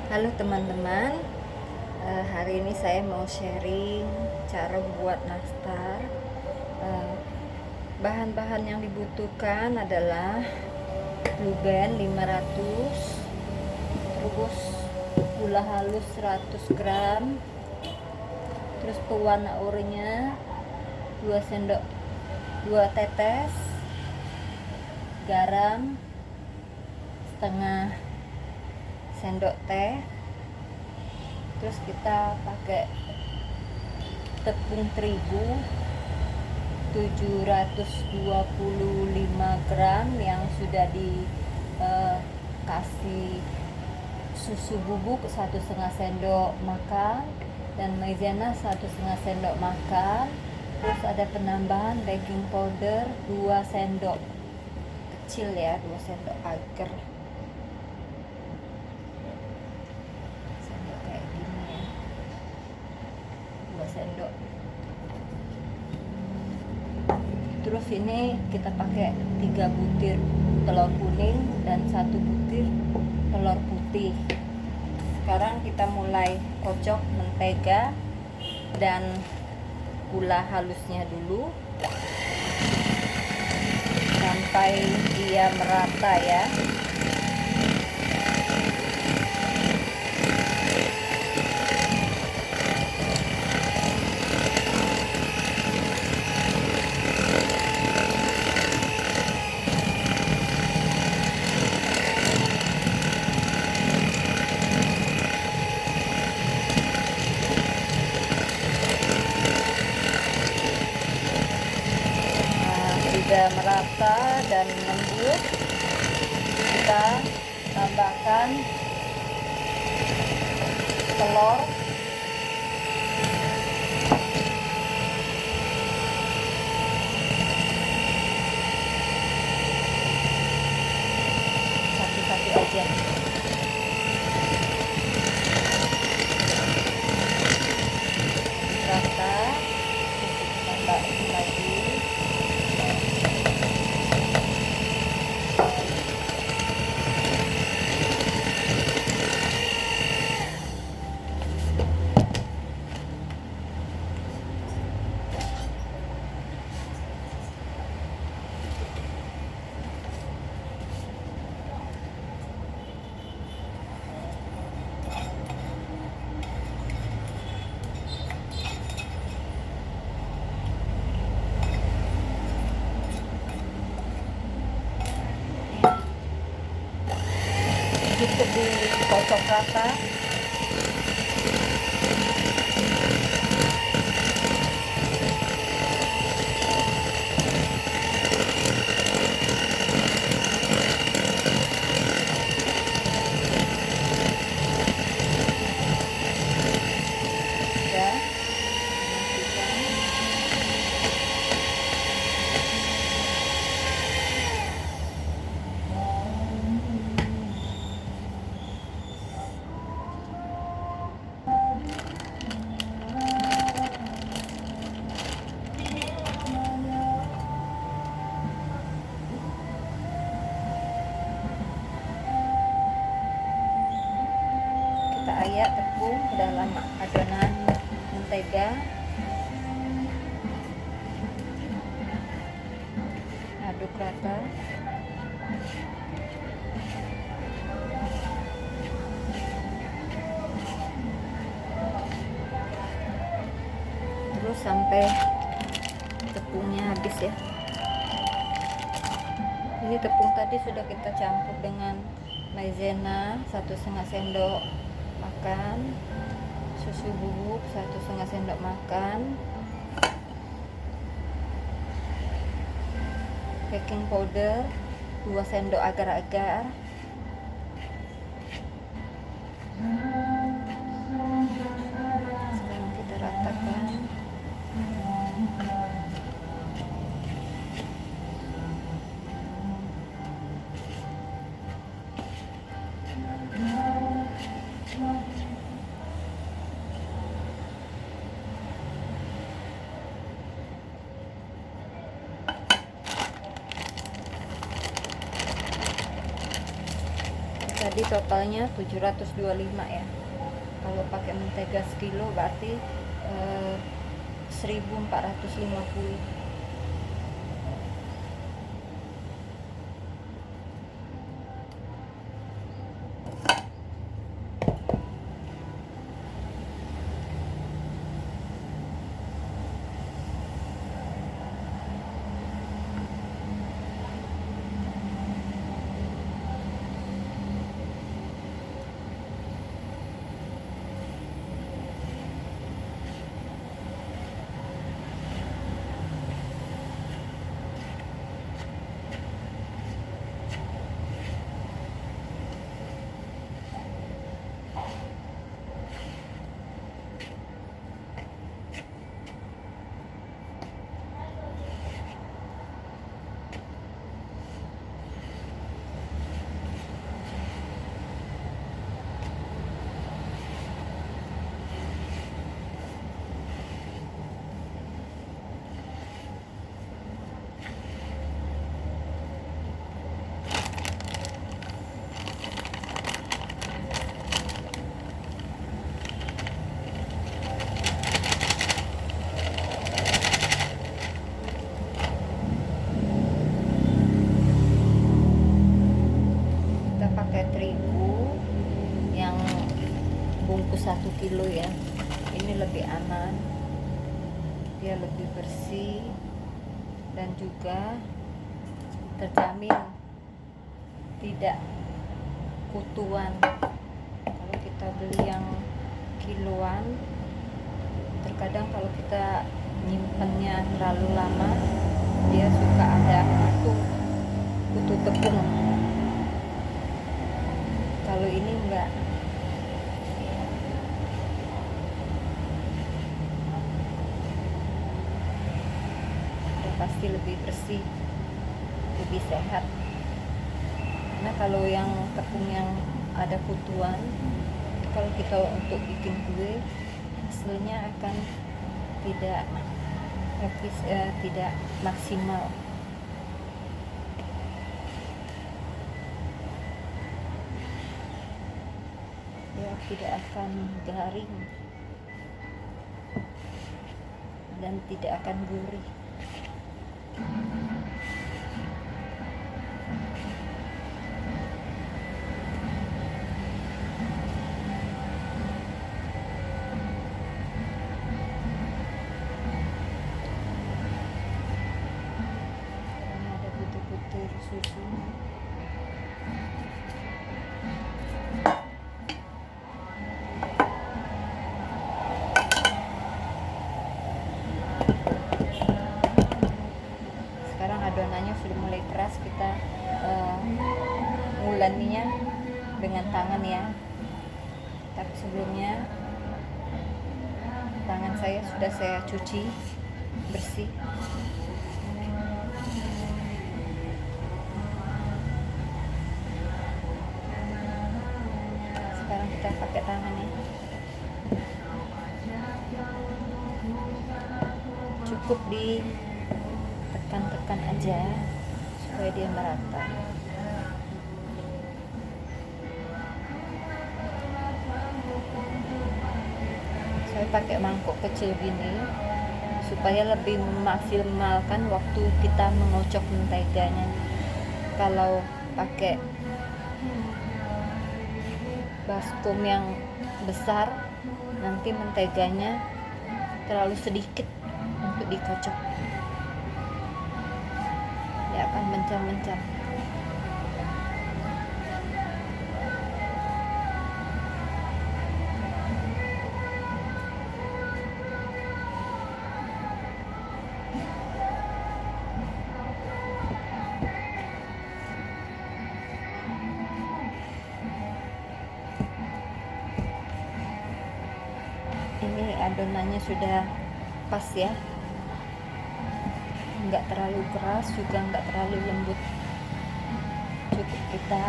Halo teman-teman, hari ini saya mau sharing cara buat nastar. Bahan-bahan yang dibutuhkan adalah Blue Band 500, terus gula halus 100 gram, terus pewarna oranye 2 tetes, garam setengah sendok teh. Terus kita pakai tepung terigu 725 gram yang sudah dikasih susu bubuk 1,5 sendok makan dan maizena 1,5 sendok makan. Terus ada penambahan baking powder 2 sendok kecil ya, 2 sendok agar sendok. Terus ini kita pakai 3 butir telur kuning dan 1 butir telur putih. Sekarang kita mulai kocok mentega dan gula halusnya dulu sampai dia merata ya. Sudah merata dan lembut, kita tambahkan telur satu-satu aja. Rata, tambah lagi. Cukup dikocok rata. Ya, kita ayak tepung ke dalam adonan mentega, aduk rata. Terus sampai tepungnya habis ya. Ini tepung tadi sudah kita campur dengan maizena 1,5 sendok makan, susu bubuk 1,5 sendok makan, baking powder 2 sendok agar-agar. Sekarang kita ratakan. Tadi totalnya 725 ya. Kalau pakai mentega sekilo berarti 1450. Terigu yang bungkus 1 kilo ya, ini lebih aman, dia lebih bersih dan juga terjamin tidak kutuan. Kalau kita beli yang kiloan, terkadang kalau kita nyimpennya terlalu lama dia suka ada kutu tepung. Kalau ini enggak. Udah pasti lebih bersih, lebih sehat. Karena kalau yang tepung yang ada kutuan, kalau kita untuk bikin kue, hasilnya akan tidak maksimal. Ya, tidak akan garing dan tidak akan gurih. Ini ada butir-butir susu. Adonannya sudah mulai keras, kita ngulaninya dengan tangan ya, tapi sebelumnya tangan saya sudah saya cuci bersih. Sekarang kita pakai tangannya, cukup di tekan-tekan aja supaya dia merata. Saya pakai mangkok kecil gini supaya lebih memaksimalkan waktu kita mengocok menteganya. Kalau pakai baskom yang besar, nanti menteganya terlalu sedikit untuk dikocok, dia akan mencah-mencah. Ini adonannya sudah pas ya, nggak terlalu keras juga nggak terlalu lembut. Cukup kita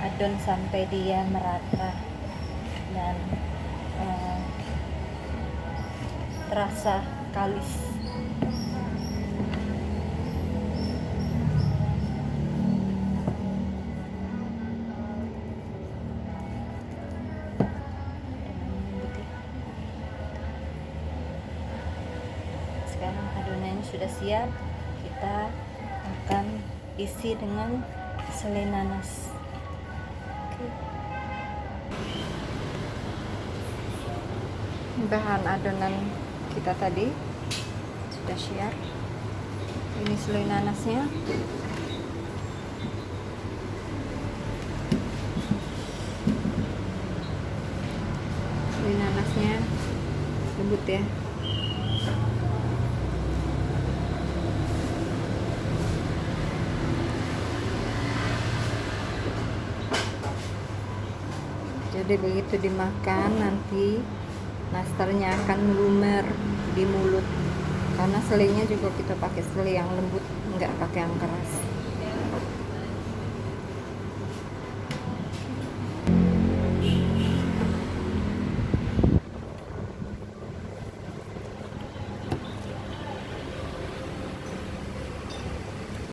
adon sampai dia merata dan terasa kalis. sudah siap, kita akan isi dengan selai nanas. Oke. Bahan adonan kita tadi sudah siap. Ini selai nanasnya. Selai nanasnya lembut ya. Jadi begitu dimakan nanti nastarnya akan melumer di mulut, karena selainya juga kita pakai selai yang lembut, nggak pakai yang keras.